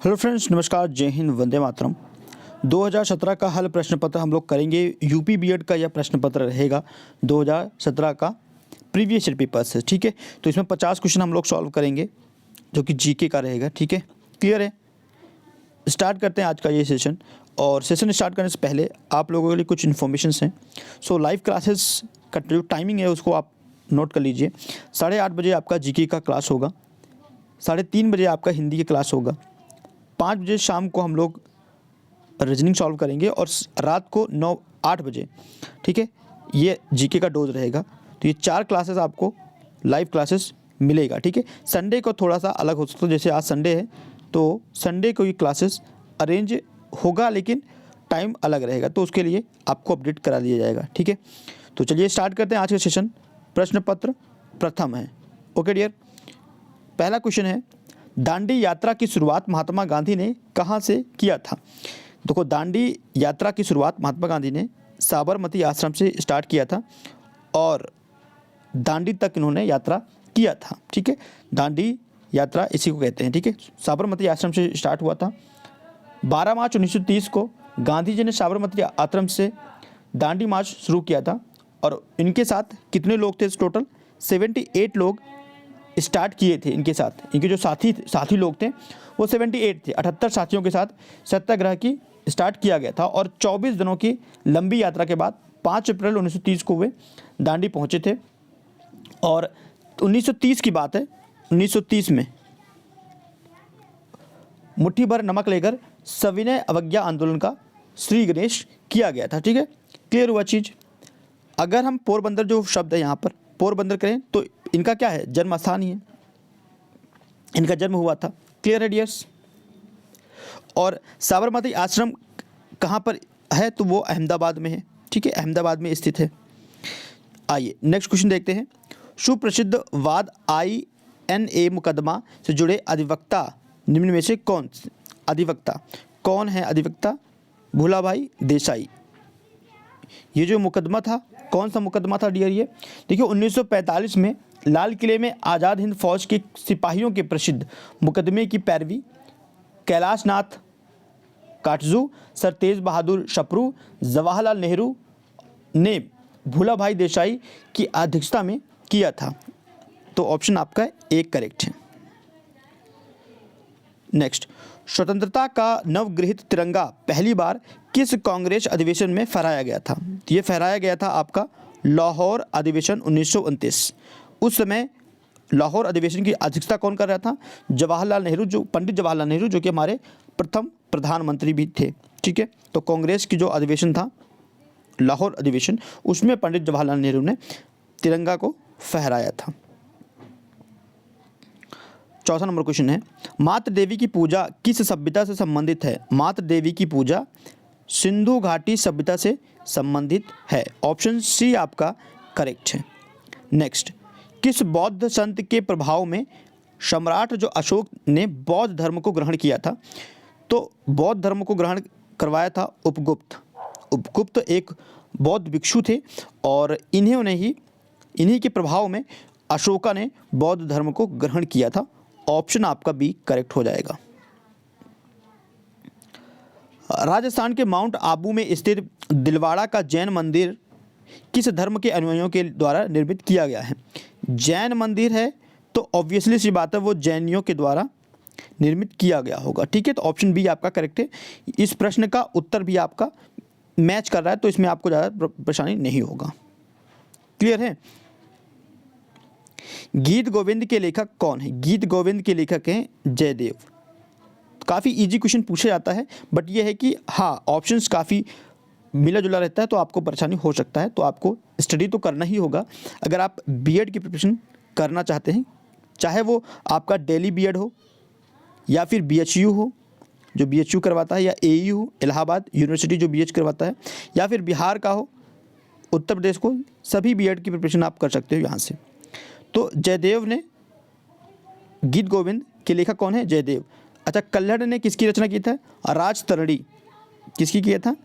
Hello friends, नमस्कार, जय हिंद, वंदे मातरम। 2017 का हल प्रश्न पत्र हम लोग करेंगे। यूपी बीएड का यह प्रश्न पत्र रहेगा 2017 का प्रीवियस ईयर पेपर से। ठीक है, तो इसमें 50 क्वेश्चन हम लोग सॉल्व करेंगे जो कि जीके का रहेगा। ठीक है, क्लियर है। स्टार्ट करते हैं आज का ये सेशन। और सेशन स्टार्ट करने से पहले आप लोगों के लिए कुछ इन्फॉर्मेशन हैं। सो लाइव क्लासेस का जो टाइमिंग है उसको आप नोट कर लीजिए। 8:30 बजे आपका जीके का क्लास होगा, 3:30 बजे आपका हिंदी की क्लास होगा, 5 बजे शाम को हम लोग रीजनिंग सॉल्व करेंगे और रात को 8 बजे, ठीक है, ये जीके का डोज रहेगा। तो ये 4 क्लासेस आपको लाइव क्लासेस मिलेगा। ठीक है, संडे को थोड़ा सा अलग हो सकता है, जैसे आज संडे है तो संडे को ये क्लासेस अरेंज होगा लेकिन टाइम अलग रहेगा, तो उसके लिए आपको अपडेट करा दिया जाएगा। ठीक है, तो चलिए स्टार्ट करते हैं आज का सेशन। प्रश्न पत्र प्रथम है। ओके डियर, पहला क्वेश्चन है, दांडी यात्रा की शुरुआत महात्मा गांधी ने कहाँ से किया था? देखो, दांडी यात्रा की शुरुआत महात्मा गांधी ने साबरमती आश्रम से स्टार्ट किया था और दांडी तक इन्होंने यात्रा किया था। ठीक है, दांडी यात्रा इसी को कहते हैं। ठीक है, साबरमती आश्रम से स्टार्ट हुआ था। 12 मार्च 1930 को गांधी जी ने साबरमती आश्रम से दांडी मार्च शुरू किया था और इनके साथ कितने लोग थे? टोटल 78 लोग स्टार्ट किए थे इनके साथ। इनके जो साथी लोग थे वो 78 थे। 78 साथियों के साथ सत्याग्रह की स्टार्ट किया गया था और 24 दिनों की लंबी यात्रा के बाद 5 अप्रैल 1930 को वे दांडी पहुंचे थे। और 1930 की बात है, 1930 में मुट्ठी भर नमक लेकर सविनय अवज्ञा आंदोलन का श्री गणेश किया गया था। ठीक है, क्लियर हुआ चीज़। अगर हम पोरबंदर जो शब्द है यहाँ पर पोरबंदर करें तो इनका क्या है? जन्म स्थान ही है, इनका जन्म हुआ था। क्लियर है डियर्स। और साबरमती आश्रम कहाँ पर है? तो वो अहमदाबाद में है। ठीक है, अहमदाबाद में स्थित है। आइए नेक्स्ट क्वेश्चन देखते हैं। सुप्रसिद्ध वाद INA मुकदमा से जुड़े अधिवक्ता निम्न में से कौन है? अधिवक्ता भूलाभाई देसाई। ये जो मुकदमा था, कौन सा मुकदमा था डियर? ये देखिए, 1945 में लाल किले में आज़ाद हिंद फौज के सिपाहियों के प्रसिद्ध मुकदमे की पैरवी कैलाश नाथ काटजू, सर तेज बहादुर शपरू, जवाहरलाल नेहरू ने भूलाभाई देसाई की अध्यक्षता में किया था। तो ऑप्शन आपका एक करेक्ट है। नेक्स्ट, स्वतंत्रता का नवगृहित तिरंगा पहली बार किस कांग्रेस अधिवेशन में फहराया गया था? ये फहराया गया था आपका लाहौर अधिवेशन 1929। उस समय लाहौर अधिवेशन की अध्यक्षता कौन कर रहा था? जवाहरलाल नेहरू, जो पंडित जवाहरलाल नेहरू, जो कि हमारे प्रथम प्रधानमंत्री भी थे। ठीक है, तो कांग्रेस की जो अधिवेशन था लाहौर अधिवेशन, उसमें पंडित जवाहरलाल नेहरू ने तिरंगा को फहराया था। चौथा नंबर क्वेश्चन है, मातृ देवी की पूजा किस सभ्यता से संबंधित है? मातृ देवी की पूजा सिंधु घाटी सभ्यता से संबंधित है। ऑप्शन सी आपका करेक्ट है। नेक्स्ट, किस बौद्ध संत के प्रभाव में सम्राट जो अशोक ने बौद्ध धर्म को ग्रहण किया था? तो बौद्ध धर्म को ग्रहण करवाया था उपगुप्त एक बौद्ध भिक्षु थे और इन्हीं के प्रभाव में अशोका ने बौद्ध धर्म को ग्रहण किया था। ऑप्शन आपका बी करेक्ट हो जाएगा। राजस्थान के माउंट आबू में स्थित दिलवाड़ा का जैन मंदिर किस धर्म के अनुयायियों के द्वारा निर्मित किया गया है? जैन मंदिर है तो ऑब्वियसली सी बात है वो जैनियों के द्वारा निर्मित किया गया होगा। ठीक है, तो ऑप्शन बी आपका करेक्ट है। इस प्रश्न का उत्तर भी आपका मैच कर रहा है तो इसमें आपको ज़्यादा परेशानी नहीं होगा। क्लियर है। गीत गोविंद के लेखक कौन है? गीत गोविंद के लेखक हैं जयदेव। काफ़ी इजी क्वेश्चन पूछा जाता है, बट ये है कि हाँ, ऑप्शंस काफ़ी मिला जुला रहता है तो आपको परेशानी हो सकता है। तो आपको स्टडी तो करना ही होगा अगर आप बीएड की प्रिपरेशन करना चाहते हैं, चाहे वो आपका दिल्ली बीएड हो या फिर BHU हो जो BHU करवाता है, या AU हो इलाहाबाद यूनिवर्सिटी जो BH करवाता है, या फिर बिहार का हो, उत्तर प्रदेश को, सभी बीएड की प्रिपरेशन आप कर सकते हो यहाँ से। तो जयदेव ने, गीत गोविंद के लेखक कौन है? जयदेव। अच्छा, कल्हड़ ने किसकी रचना की था? राजतरणी। किसकी किया था?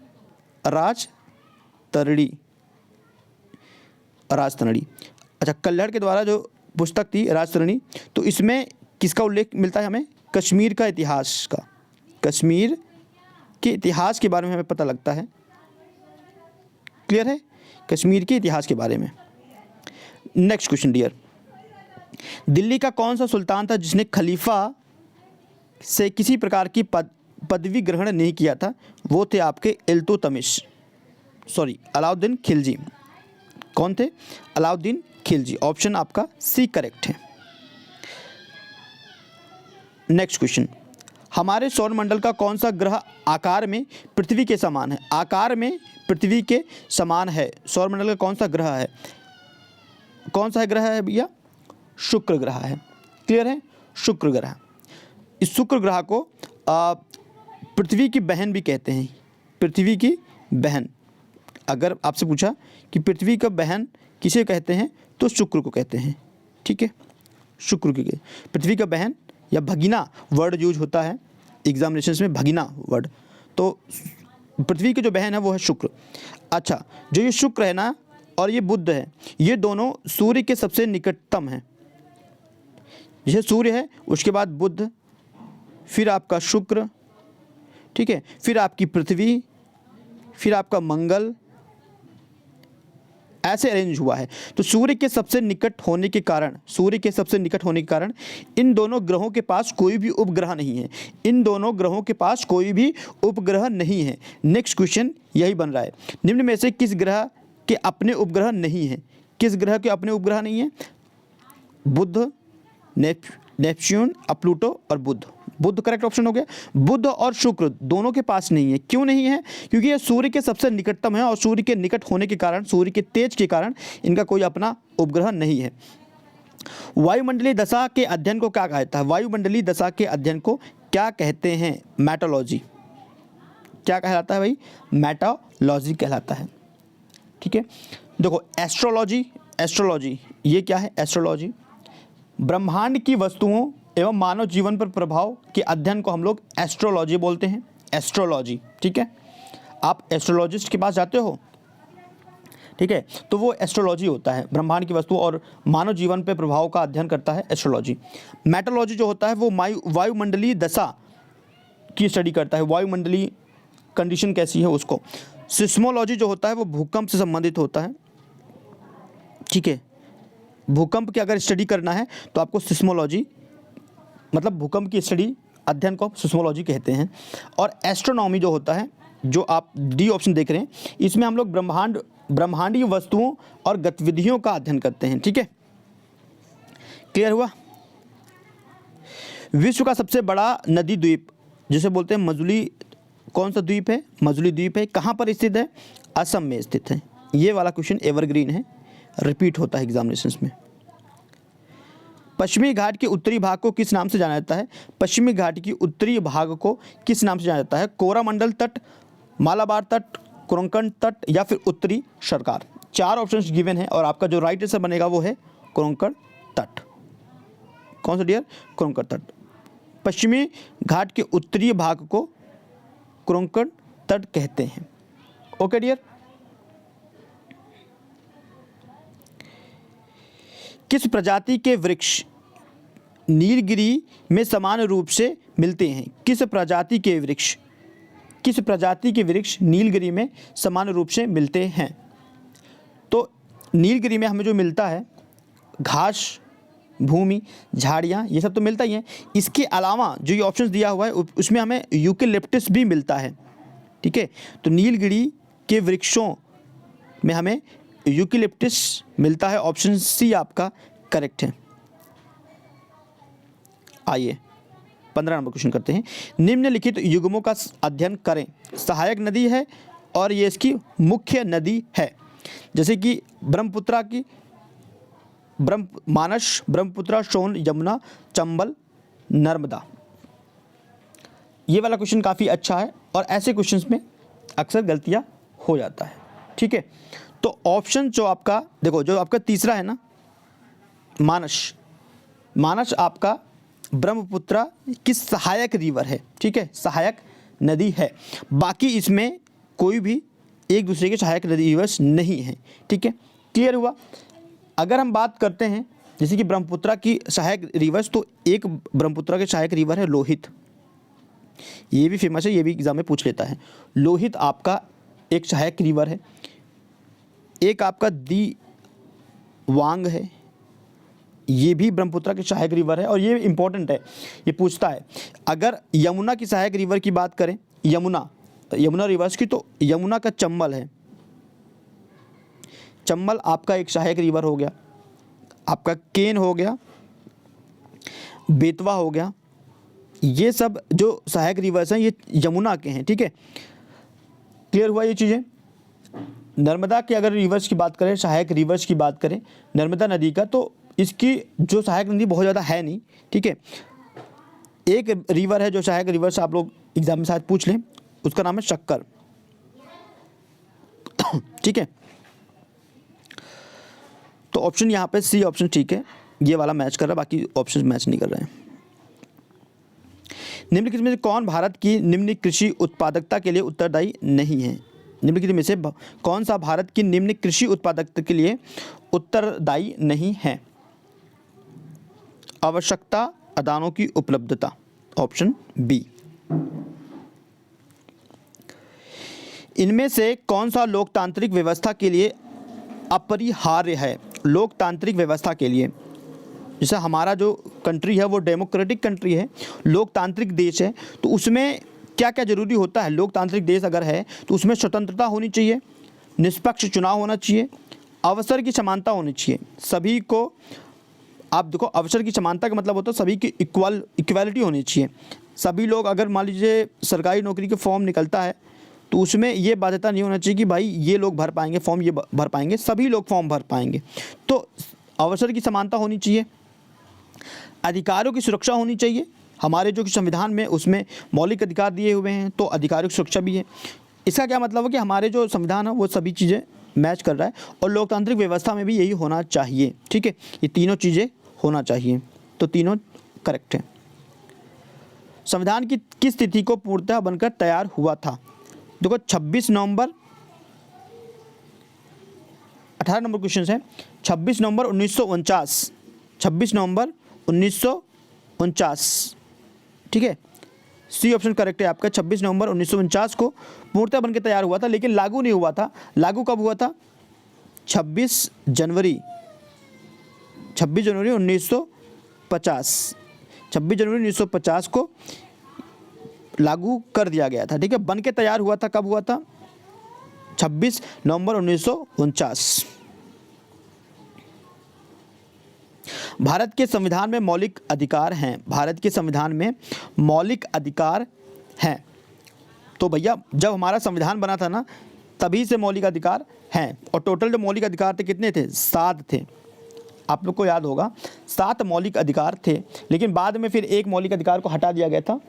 राजतरणी। अच्छा, कल्हड़ के द्वारा जो पुस्तक थी राजतरणी, तो इसमें किसका उल्लेख मिलता है हमें? कश्मीर का इतिहास का। कश्मीर के इतिहास के बारे में हमें पता लगता है। क्लियर है, कश्मीर के इतिहास के बारे में। नेक्स्ट क्वेश्चन डियर, दिल्ली का कौन सा सुल्तान था जिसने खलीफा से किसी प्रकार की पदवी ग्रहण नहीं किया था? वो थे आपके अलाउद्दीन खिलजी। कौन थे? अलाउद्दीन खिलजी। ऑप्शन आपका सी करेक्ट है। नेक्स्ट क्वेश्चन, हमारे सौरमंडल का कौन सा ग्रह आकार में पृथ्वी के समान है? आकार में पृथ्वी के समान है। सौरमंडल का कौन सा ग्रह है? कौन सा ग्रह है भैया? शुक्र ग्रह है। क्लियर है, शुक्र ग्रह। इस शुक्र ग्रह को पृथ्वी की बहन भी कहते हैं। पृथ्वी की बहन, अगर आपसे पूछा कि पृथ्वी का बहन किसे कहते हैं तो शुक्र को कहते हैं। ठीक है, शुक्र की पृथ्वी का बहन या भगिना वर्ड यूज होता है एग्जामिनेशंस में, भगिना वर्ड। तो पृथ्वी की जो बहन है वो है शुक्र। अच्छा, जो ये शुक्र है ना और ये बुध है, ये दोनों सूर्य के सबसे निकटतम हैं। जैसे सूर्य है, उसके बाद बुध, फिर आपका शुक्र, ठीक है, फिर आपकी पृथ्वी, फिर आपका मंगल, ऐसे अरेंज हुआ है। तो सूर्य के सबसे निकट होने के कारण इन दोनों ग्रहों के पास कोई भी उपग्रह नहीं है। इन दोनों ग्रहों के पास कोई भी उपग्रह नहीं है। नेक्स्ट क्वेश्चन यही बन रहा है, निम्न में से किस ग्रह के अपने उपग्रह नहीं है? किस ग्रह के अपने उपग्रह नहीं है? बुध, नेपच्यून, प्लूटो और बुध। बुध करेक्ट ऑप्शन हो गया। बुध और शुक्र दोनों के पास नहीं है। क्यों नहीं है? क्योंकि ये सूर्य के सबसे निकटतम है और सूर्य के निकट होने के कारण, सूर्य के तेज के कारण इनका कोई अपना उपग्रह नहीं है। वायुमंडलीय दशा के अध्ययन को क्या कहता है? वायुमंडलीय दशा के अध्ययन को क्या कहते हैं? मेटोलॉजी। क्या कहलाता है भाई? मेटोलॉजी कहलाता है। ठीक है, देखो एस्ट्रोलॉजी ये क्या है? एस्ट्रोलॉजी ब्रह्मांड की वस्तुओं एवं मानव जीवन पर प्रभाव के अध्ययन को हम लोग एस्ट्रोलॉजी बोलते हैं। एस्ट्रोलॉजी, ठीक है। आप एस्ट्रोलॉजिस्ट के पास जाते हो, ठीक है, तो वो एस्ट्रोलॉजी होता है, ब्रह्मांड की वस्तु और मानव जीवन पर प्रभाव का अध्ययन करता है एस्ट्रोलॉजी। मेटोलॉजी जो होता है वो वायुमंडलीय दशा की स्टडी करता है, वायुमंडलीय कंडीशन कैसी है उसको। सिस्मोलॉजी जो होता है वो भूकंप से संबंधित होता है। ठीक है, भूकंप की अगर स्टडी करना है तो आपको सिस्मोलॉजी, मतलब भूकंप की स्टडी अध्ययन को सिस्मोलॉजी कहते हैं। और एस्ट्रोनॉमी जो होता है, जो आप डी ऑप्शन देख रहे हैं, इसमें हम लोग ब्रह्मांडीय वस्तुओं और गतिविधियों का अध्ययन करते हैं। ठीक है, क्लियर हुआ? विश्व का सबसे बड़ा नदी द्वीप जिसे बोलते हैं मजुली, कौन सा द्वीप है? मजुली द्वीप है। कहाँ पर स्थित है? असम में स्थित है। ये वाला क्वेश्चन एवरग्रीन है, रिपीट होता है एग्जामिनेशंस में। पश्चिमी घाट के उत्तरी भाग को किस नाम से जाना जाता है? पश्चिमी घाट की उत्तरी भाग को किस नाम से जाना जाता है? कोरामंडल तट, मालाबार तट, कोंकण तट या फिर उत्तरी सरकार। 4 ऑप्शंस गिवन है और आपका जो राइट आंसर बनेगा वो है कोंकण तट। कौन सा डियर? कोंकण तट। पश्चिमी घाट के उत्तरी भाग को कोंकण तट कहते हैं। Okay dear. किस प्रजाति के वृक्ष नीलगिरी में समान रूप से मिलते हैं? किस प्रजाति के वृक्ष नीलगिरी में समान रूप से मिलते हैं? तो नीलगिरी में हमें जो मिलता है घास, भूमि, झाड़ियाँ, ये सब तो मिलता ही है। इसके अलावा जो ये ऑप्शंस दिया हुआ है उसमें हमें यूकेलिप्टस भी मिलता है। ठीक है, तो नीलगिरी के वृक्षों में हमें यूकेलिप्टस मिलता है। ऑप्शन सी आपका करेक्ट है। आइए 15 नंबर क्वेश्चन करते हैं। निम्नलिखित युग्मों का अध्ययन करें। सहायक नदी है और ये इसकी मुख्य नदी है, जैसे कि मानस, ब्रह्मपुत्र, सोन, यमुना, चंबल, नर्मदा। ये वाला क्वेश्चन काफ़ी अच्छा है और ऐसे क्वेश्चंस में अक्सर गलतियां हो जाता है। ठीक है, तो ऑप्शन जो आपका देखो, जो आपका तीसरा है ना, मानस आपका ब्रह्मपुत्र की सहायक रिवर है। ठीक है, सहायक नदी है। बाकी इसमें कोई भी एक दूसरे के सहायक नदी रिवर्स नहीं है। ठीक है, क्लियर हुआ? अगर हम बात करते हैं जैसे कि ब्रह्मपुत्र की सहायक रिवर्स, तो एक ब्रह्मपुत्र के सहायक रिवर है लोहित। ये भी फेमस है, ये भी एग्जाम में पूछ लेता है। लोहित आपका एक सहायक रिवर है। एक आपका दिवांग है, ये भी ब्रह्मपुत्र की सहायक रिवर है और ये इंपॉर्टेंट है, ये पूछता है। अगर यमुना की सहायक रिवर की बात करें, यमुना रिवर्स की, तो यमुना का चंबल है। चंबल आपका एक सहायक रिवर हो गया। आपका केन हो गया, बेतवा हो गया, ये सब जो सहायक रिवर्स हैं ये यमुना के हैं, ठीक है। क्लियर हुआ ये चीज़ें। नर्मदा के अगर रिवर्स की बात करें, सहायक रिवर्स की बात करें नर्मदा नदी का, तो इसकी जो सहायक नदी बहुत ज़्यादा है नहीं, ठीक है। एक रिवर है जो सहायक रिवर्स आप लोग एग्जाम में शायद पूछ लें, उसका नाम है शक्कर, ठीक है। तो ऑप्शन यहाँ पे सी ऑप्शन ठीक है, ये वाला मैच कर रहा है, बाकी ऑप्शन मैच नहीं कर रहे हैं। निम्नलिखित में से कौन भारत की निम्न कृषि उत्पादकता के लिए उत्तरदायी नहीं है? निम्नलिखित में से कौन सा भारत की निम्न कृषि उत्पादकता के लिए उत्तरदायी नहीं है? आवश्यकता अदानों की उपलब्धता, ऑप्शन बी। इनमें से कौन सा लोकतांत्रिक व्यवस्था के लिए अपरिहार्य है? लोकतांत्रिक व्यवस्था के लिए, जैसे हमारा जो कंट्री है वो डेमोक्रेटिक कंट्री है, लोकतांत्रिक देश है, तो उसमें क्या क्या जरूरी होता है? लोकतांत्रिक देश अगर है तो उसमें स्वतंत्रता होनी चाहिए, निष्पक्ष चुनाव होना चाहिए, अवसर की समानता होनी चाहिए। सभी को, आप देखो अवसर की समानता का मतलब होता है सभी की इक्वालिटी होनी चाहिए। सभी लोग, अगर मान लीजिए सरकारी नौकरी के फॉर्म निकलता है तो उसमें ये बाध्यता नहीं होना चाहिए कि भाई ये लोग भर पाएंगे फॉर्म, ये भर पाएंगे, सभी लोग फॉर्म भर पाएंगे। तो अवसर की समानता होनी चाहिए, अधिकारों की सुरक्षा होनी चाहिए। हमारे जो संविधान में उसमें मौलिक अधिकार दिए हुए हैं, तो अधिकारों की सुरक्षा भी है। इसका क्या मतलब है कि हमारे जो संविधान है वो सभी चीज़ें मैच कर रहा है, और लोकतांत्रिक व्यवस्था में भी यही होना चाहिए, ठीक है। ये तीनों चीज़ें होना चाहिए, तो तीनों करेक्ट है। संविधान की किस तिथि को पूर्णतः बनकर तैयार हुआ था? देखो 26 नवंबर, 18 नंबर क्वेश्चन है। 26 नवंबर 1949, 26 नवंबर 1949, ठीक है। सी ऑप्शन करेक्ट है आपका। 26 नवंबर 1949 को पूर्णतः बनकर तैयार हुआ था, लेकिन लागू नहीं हुआ था। लागू कब हुआ था? 26 जनवरी 1950, 26 जनवरी 1950 को लागू कर दिया गया था, ठीक है। बन के तैयार हुआ था, कब हुआ था? 26 नवंबर 1949। भारत के संविधान में मौलिक अधिकार हैं, भारत के संविधान में मौलिक अधिकार हैं। तो भैया जब हमारा संविधान बना था ना, तभी से मौलिक अधिकार हैं, और टोटल जो मौलिक अधिकार थे कितने थे? 7 थे। आप लोग को याद होगा 7 मौलिक अधिकार थे, लेकिन बाद में फिर एक मौलिक अधिकार को हटा दिया गया था,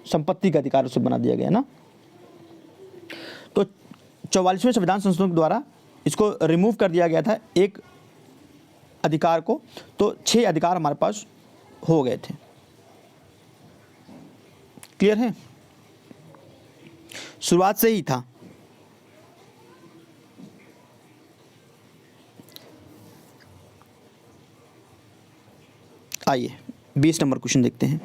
संपत्ति का अधिकार उसे बना दिया गया ना। तो 44वें संविधान संशोधन के द्वारा इसको रिमूव कर दिया गया था, एक अधिकार को, तो 6 अधिकार हमारे पास हो गए थे। क्लियर है? शुरुआत से ही था। आइए 20 नंबर क्वेश्चन देखते हैं।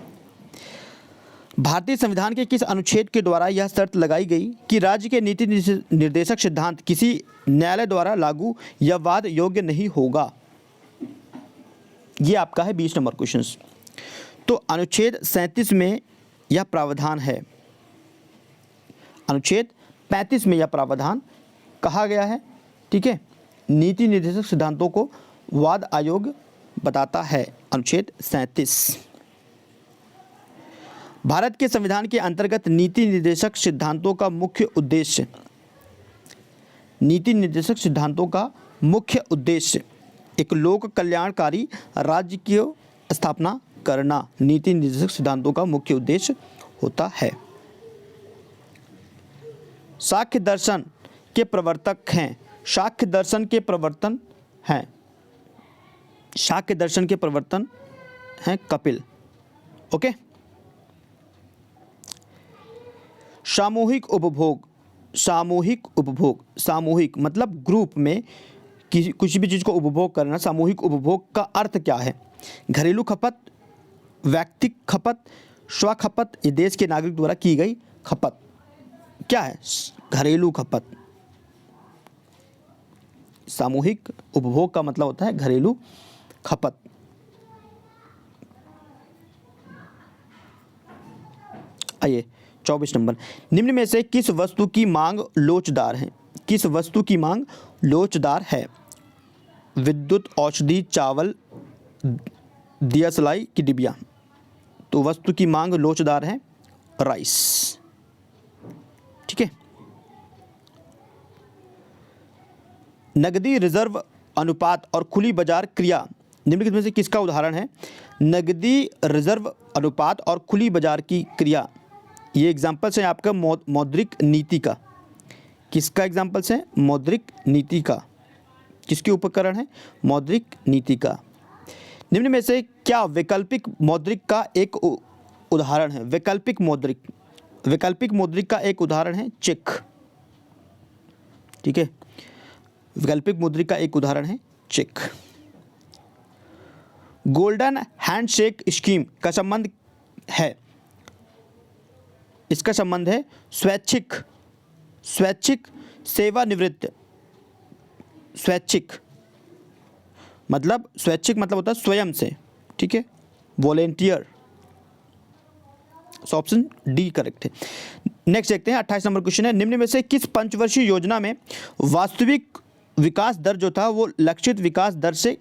भारतीय संविधान के किस अनुच्छेद के द्वारा यह शर्त लगाई गई कि राज्य के नीति निर्देशक सिद्धांत किसी न्यायालय द्वारा लागू या वाद योग्य नहीं होगा? ये आपका है 20 नंबर क्वेश्चन। तो अनुच्छेद 37 में यह प्रावधान है, अनुच्छेद 35 में यह प्रावधान कहा गया है, ठीक है। नीति निर्देशक सिद्धांतों को वाद आयोग बताता है, अनुच्छेद 37। भारत के संविधान के अंतर्गत नीति निर्देशक सिद्धांतों का मुख्य उद्देश्य, नीति निर्देशक सिद्धांतों का मुख्य उद्देश्य एक लोक कल्याणकारी राज्य की स्थापना करना, नीति निर्देशक सिद्धांतों का मुख्य उद्देश्य होता है। शाक्य दर्शन के प्रवर्तक हैं, शाक्य दर्शन के प्रवर्तन हैं, शाक्य दर्शन के प्रवर्तन हैं कपिल, ओके। सामूहिक उपभोग, सामूहिक उपभोग, सामूहिक मतलब ग्रुप में कुछ भी चीज़ को उपभोग करना। सामूहिक उपभोग का अर्थ क्या है? घरेलू खपत, व्यक्तिगत खपत, स्वखपत ये देश के नागरिक द्वारा की गई खपत। क्या है? घरेलू खपत। सामूहिक उपभोग का मतलब होता है घरेलू खपत। आइए 24 नंबर, निम्न में से किस वस्तु की मांग लोचदार है? किस वस्तु की मांग लोचदार है? विद्युत, औषधि, चावल, दियासलाई की डिबिया। तो वस्तु की मांग लोचदार है राइस। ठीक है। नकदी रिजर्व अनुपात और खुली बाजार क्रिया निम्नलिखित में से किसका उदाहरण है? नकदी रिजर्व अनुपात और खुली बाजार की क्रिया, ये एग्जाम्पल्स हैं आपका मौद्रिक नीति का। किसका एग्जाम्पल्स है? मौद्रिक नीति का। किसके उपकरण है? मौद्रिक नीति का। निम्न में से क्या वैकल्पिक मौद्रिक का एक उदाहरण है? वैकल्पिक मौद्रिक, वैकल्पिक मौद्रिक का एक उदाहरण है चेक। ठीक है, वैकल्पिक मुद्रिक का एक उदाहरण है चेक। गोल्डन हैंडशेक स्कीम का संबंध है, इसका संबंध है स्वैच्छिक, स्वैच्छिक सेवानिवृत्त। स्वैच्छिक मतलब, स्वैच्छिक मतलब होता है स्वयं से। ठीक है, volunteer. So option D correct है। नेक्स्ट देखते हैं 28 नंबर क्वेश्चन है, निम्न में से किस पंचवर्षीय योजना में वास्तविक विकास दर जो था वो लक्षित विकास दर से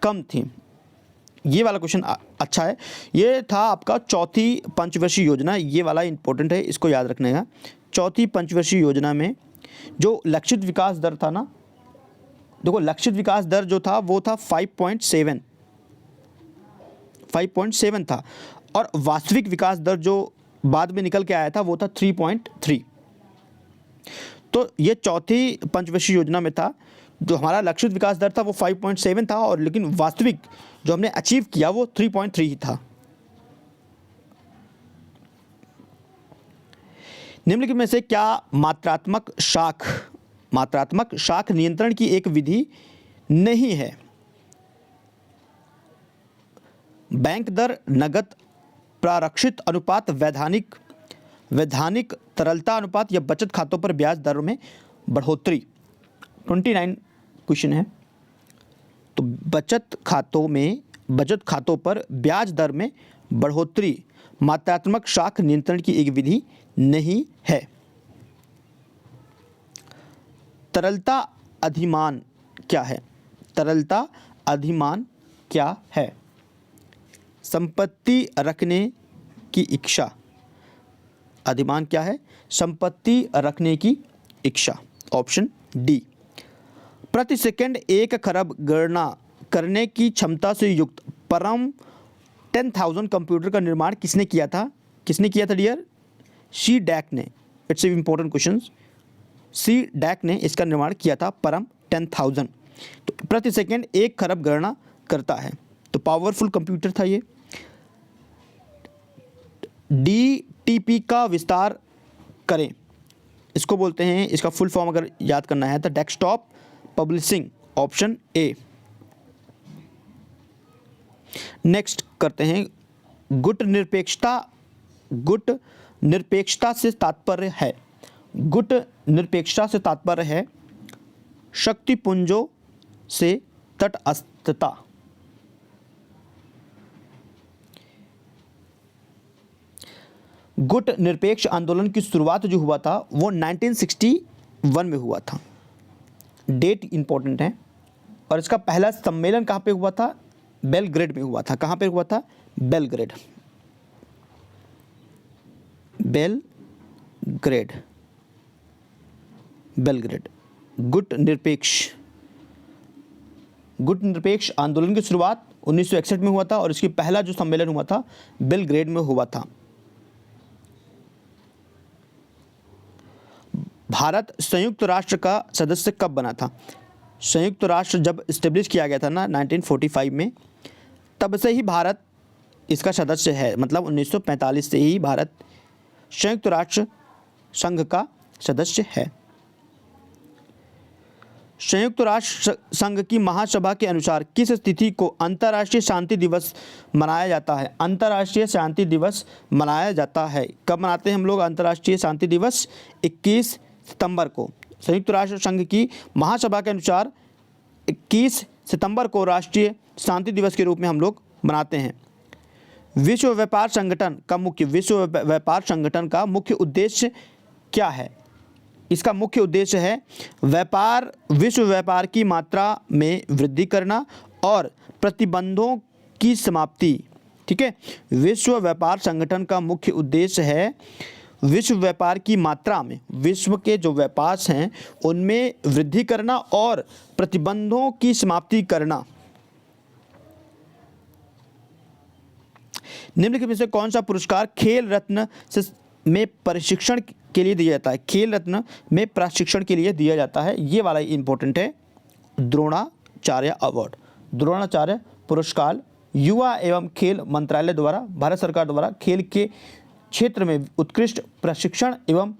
कम थी? ये वाला क्वेश्चन अच्छा है। ये था आपका चौथी पंचवर्षीय योजना, ये वाला इंपॉर्टेंट है, इसको याद रखने का। चौथी पंचवर्षीय योजना में जो लक्षित विकास दर था ना, देखो लक्षित विकास दर जो था वो था 5.7 था, और वास्तविक विकास दर जो बाद में निकल के आया था वो था 3.3। तो ये चौथी पंचवर्षीय योजना में था, जो हमारा लक्षित विकास दर था वो 5.7 था, और लेकिन वास्तविक जो हमने अचीव किया वो 3.3 ही था। निम्नलिखित में से क्या मात्रात्मक शाख नियंत्रण की एक विधि नहीं है? बैंक दर, नगद प्रारक्षित अनुपात, वैधानिक तरलता अनुपात, या बचत खातों पर ब्याज दरों में बढ़ोतरी। 29 क्वेश्चन है। तो बचत खातों पर ब्याज दर में बढ़ोतरी मात्रात्मक शाख नियंत्रण की एक विधि नहीं है। तरलता अधिमान क्या है? तरलता अधिमान क्या है? संपत्ति रखने की इच्छा। अधिमान क्या है? संपत्ति रखने की इच्छा। Option D. प्रति सेकंड 1 खरब गणना करने की क्षमता से युक्त परम 10,000 कंप्यूटर का निर्माण किसने किया था? किसने किया था डियर? सी डैक ने। It's important question. C DAC ने इसका निर्माण किया था, परम 10,000। तो प्रति सेकंड 1 खरब गणना करता है, तो पावरफुल कंप्यूटर था ये। DTP का विस्तार करें, इसको बोलते हैं, इसका फुल फॉर्म अगर याद करना है तो desktop publishing. Option A. Next करते हैं गुट निरपेक्षता से तात्पर्य है। गुट निरपेक्षता से तात्पर्य है शक्तिपुंजों से तटस्थता। गुट निरपेक्ष आंदोलन की शुरुआत जो हुआ था वो 1961 में हुआ था। डेट इंपॉर्टेंट है। और इसका पहला सम्मेलन कहाँ पे हुआ था? बेलग्रेड में हुआ था। कहाँ पे हुआ था? बेलग्रेड। गुट निरपेक्ष आंदोलन की शुरुआत 1961 में हुआ था, और इसकी पहला जो सम्मेलन हुआ था बेलग्रेड में हुआ था। भारत संयुक्त राष्ट्र का सदस्य कब बना था? संयुक्त राष्ट्र जब इस्टेब्लिश किया गया था ना 1945 में, तब से ही भारत इसका सदस्य है। मतलब 1945 से ही भारत संयुक्त राष्ट्र संघ का सदस्य है। संयुक्त राष्ट्र संघ की महासभा के अनुसार किस तिथि को अंतर्राष्ट्रीय शांति दिवस मनाया जाता है? अंतर्राष्ट्रीय शांति दिवस मनाया जाता है, कब मनाते हैं हम लोग अंतर्राष्ट्रीय शांति दिवस? 21 सितंबर को। संयुक्त राष्ट्र संघ की महासभा के अनुसार 21 सितंबर को राष्ट्रीय शांति दिवस के रूप में हम लोग मनाते हैं। विश्व व्यापार संगठन का मुख्य उद्देश्य क्या है? इसका मुख्य उद्देश्य है विश्व व्यापार की मात्रा में वृद्धि करना और प्रतिबंधों की समाप्ति। ठीक है, विश्व व्यापार संगठन का मुख्य उद्देश्य है विश्व व्यापार की मात्रा में, विश्व के जो व्यापार हैं उनमें वृद्धि करना और प्रतिबंधों की समाप्ति करना। निम्नलिखित में से कौन सा पुरस्कार खेल रत्न में प्रशिक्षण के लिए दिया जाता है? खेल रत्न में प्रशिक्षण के लिए दिया जाता है, ये वाला इंपॉर्टेंट है। द्रोणाचार्य अवार्ड, द्रोणाचार्य पुरस्कार युवा एवं खेल मंत्रालय द्वारा, भारत सरकार द्वारा खेल के क्षेत्र में उत्कृष्ट प्रशिक्षण एवं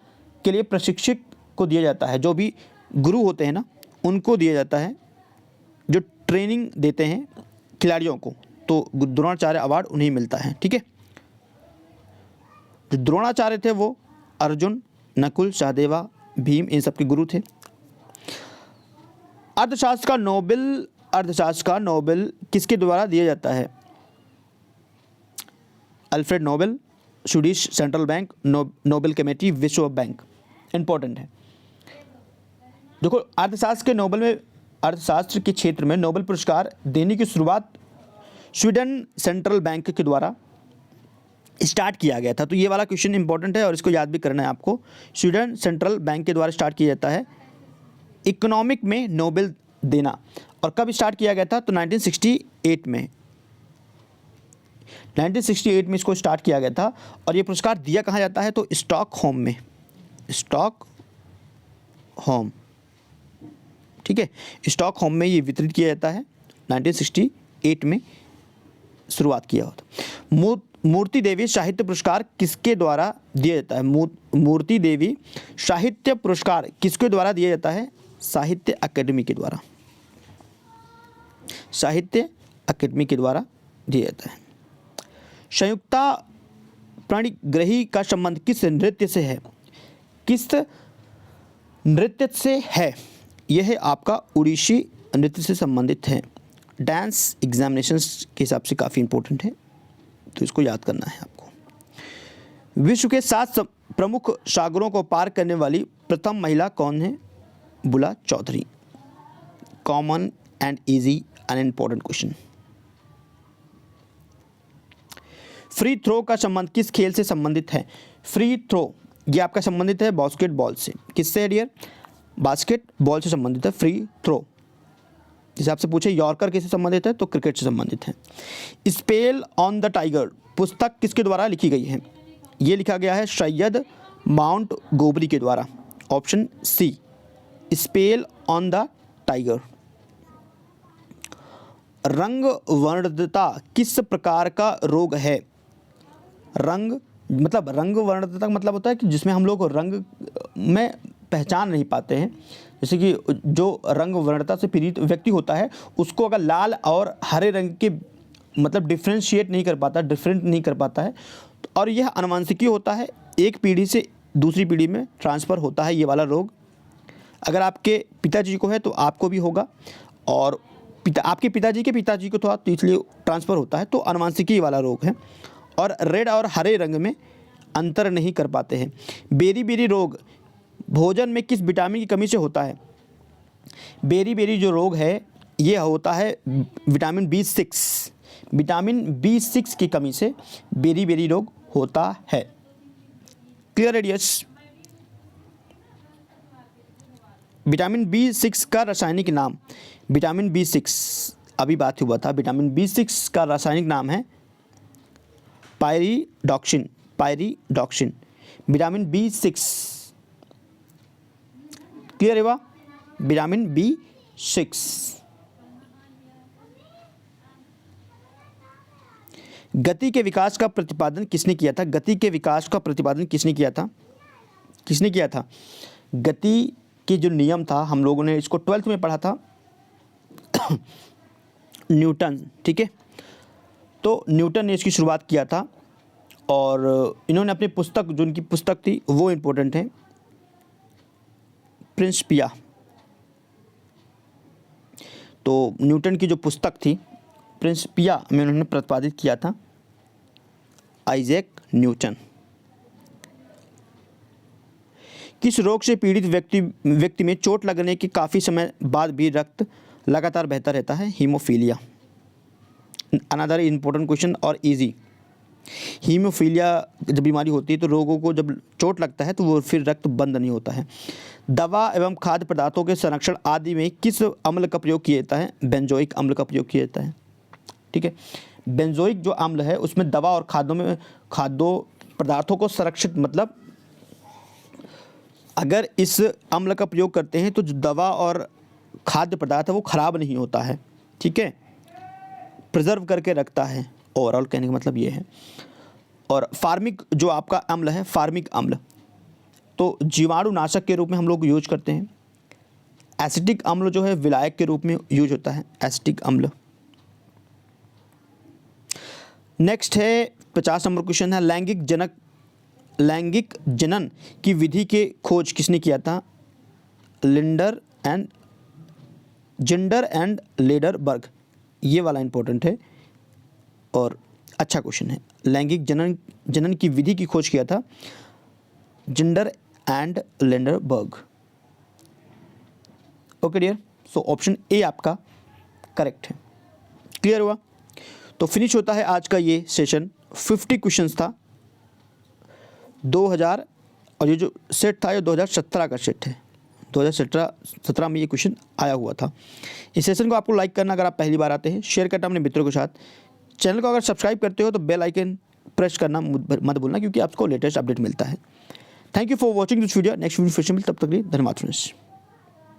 के लिए प्रशिक्षक को दिया जाता है। जो भी गुरु होते हैं ना, उनको दिया जाता है, जो ट्रेनिंग देते हैं खिलाड़ियों को, तो द्रोणाचार्य अवार्ड उन्हें मिलता है। ठीक है, जो द्रोणाचार्य थे वो अर्जुन, नकुल, सहदेवा, भीम इन सब के गुरु थे। अर्थशास्त्र का नोबेल किसके द्वारा दिया जाता है? Alfred Nobel, Swedish central bank, Nobel committee, विश्व बैंक। इंपॉर्टेंट है। देखो, अर्थशास्त्र के क्षेत्र में नोबेल पुरस्कार देने की शुरुआत स्वीडन सेंट्रल बैंक के द्वारा स्टार्ट किया गया था। तो ये वाला क्वेश्चन इंपॉर्टेंट है और इसको याद भी करना है आपको। स्वीडन सेंट्रल बैंक के द्वारा स्टार्ट किया जाता है इकोनॉमिक में नोबेल देना। और कब स्टार्ट किया गया था? तो 1968 में 1968 में इसको स्टार्ट किया गया था। और ये पुरस्कार दिया कहाँ जाता है? तो स्टॉकहोम में, स्टॉकहोम। ठीक है, स्टॉकहोम में ये वितरित किया जाता है। 1968 में शुरुआत किया होता। मूर्ति देवी साहित्य पुरस्कार किसके द्वारा दिया जाता है? मूर्ति देवी साहित्य पुरस्कार किसके द्वारा दिया जाता है? साहित्य अकेडमी के द्वारा, साहित्य अकेडमी के द्वारा दिया जाता है। संयुक्ता प्रणिग्रही का संबंध किस नृत्य से है? किस नृत्य से है? यह आपका उड़ीसी नृत्य से संबंधित है। डांस एग्जामिनेशंस के हिसाब से काफ़ी इंपॉर्टेंट है, तो इसको याद करना है आपको। विश्व के 7 प्रमुख सागरों को पार करने वाली प्रथम महिला कौन है? Bula Chaudhary. Common and easy unimportant question. Free throw का संबंध किस खेल से संबंधित है? फ्री थ्रो ये आपका संबंधित है बास्केटबॉल से। किससे है डियर? बास्केटबॉल से संबंधित है फ्री थ्रो। जैसे आपसे पूछे यॉर्कर किससे संबंधित है? तो क्रिकेट से संबंधित है। स्पेल ऑन द टाइगर पुस्तक किसके द्वारा लिखी गई है? ये लिखा गया है सैयद माउंट गोबरी के द्वारा। Option C, spell on the tiger. रंग वर्णता किस प्रकार का रोग है? रंग वर्णता मतलब होता है कि जिसमें हम लोग रंग में पहचान नहीं पाते हैं। जैसे कि जो रंग वर्णता से पीड़ित व्यक्ति होता है उसको अगर लाल और हरे रंग के डिफ्रेंशिएट नहीं कर पाता, डिफरेंट नहीं कर पाता है, और यह अनुवांशिकी होता है, एक पीढ़ी से दूसरी पीढ़ी में ट्रांसफ़र होता है ये वाला रोग। अगर आपके पिताजी को है तो आपको भी होगा, और आपके पिताजी के पिताजी को तो इसलिए ट्रांसफ़र होता है, तो अनुवांशिकी वाला रोग है। और रेड और हरे रंग में अंतर नहीं कर पाते हैं। बेरी रोग भोजन में किस विटामिन की कमी से होता है? बेरी जो रोग है ये होता है विटामिन B6, विटामिन B6 की कमी से बेरी रोग होता है। Clear radius? विटामिन B6 का रासायनिक नाम, विटामिन B6 अभी बात हुआ था, विटामिन B6 का रासायनिक नाम है पायरिडॉक्सिन। विटामिन B6 क्लियर है वा? Vitamin B6। गति के विकास का प्रतिपादन किसने किया था? गति के विकास का प्रतिपादन किसने किया था? गति कि जो नियम था, हम लोगों ने इसको 12th में पढ़ा था, न्यूटन, ठीक है। तो न्यूटन ने इसकी शुरुआत किया था और इन्होंने अपनी पुस्तक, जो उनकी पुस्तक थी वो इम्पोर्टेंट है, प्रिंसिपिया। तो न्यूटन की जो पुस्तक थी प्रिंसिपिया में उन्होंने प्रतिपादित किया था आइजैक न्यूटन। किस रोग से पीड़ित व्यक्ति में चोट लगने के काफ़ी समय बाद भी रक्त लगातार बहता रहता है? हीमोफीलिया। अनदर इम्पोर्टेंट क्वेश्चन और इजी। हीमोफीलिया जब बीमारी होती है तो रोगों को जब चोट लगता है तो वो फिर रक्त बंद नहीं होता है। दवा एवं खाद्य पदार्थों के संरक्षण आदि में किस अम्ल का प्रयोग किया जाता है? बेंजोइक अम्ल का प्रयोग किया जाता है, ठीक है। बेंजोइक जो अम्ल है उसमें दवा और खाद्य पदार्थों को संरक्षित, मतलब अगर इस अम्ल का प्रयोग करते हैं तो जो दवा और खाद्य पदार्थ है वो ख़राब नहीं होता है, ठीक है, प्रिजर्व करके रखता है। ओवरऑल कहने का मतलब ये है। और फार्मिक जो आपका अम्ल है, फार्मिक अम्ल तो जीवाणुनाशक के रूप में हम लोग यूज करते हैं। एसिटिक अम्ल जो है विलायक के रूप में यूज होता है, एसिटिक अम्ल। नेक्स्ट है 50 नंबर क्वेश्चन है, लैंगिक जनन की विधि के खोज किसने किया था? Zinder and Lederberg. ये वाला इंपॉर्टेंट है और अच्छा क्वेश्चन है। लैंगिक जनन की विधि की खोज किया था Zinder and Lederberg. Okay dear, so option A आपका करेक्ट है। क्लियर हुआ? तो फिनिश होता है आज का ये सेशन। 50 क्वेश्चंस था 2000, और ये जो सेट था ये 2017 का सेट है। 2017 में ये क्वेश्चन आया हुआ था। इस सेशन को आपको लाइक करना अगर आप पहली बार आते हैं, शेयर करना अपने मित्रों के साथ। चैनल को अगर सब्सक्राइब करते हो तो बेल आइकन प्रेस करना मत भूलना, क्योंकि आपको लेटेस्ट अपडेट मिलता है। Thank you for watching this video. Next video फिर से मिलते, तब तक के लिए धन्यवाद फ्रेंड्स।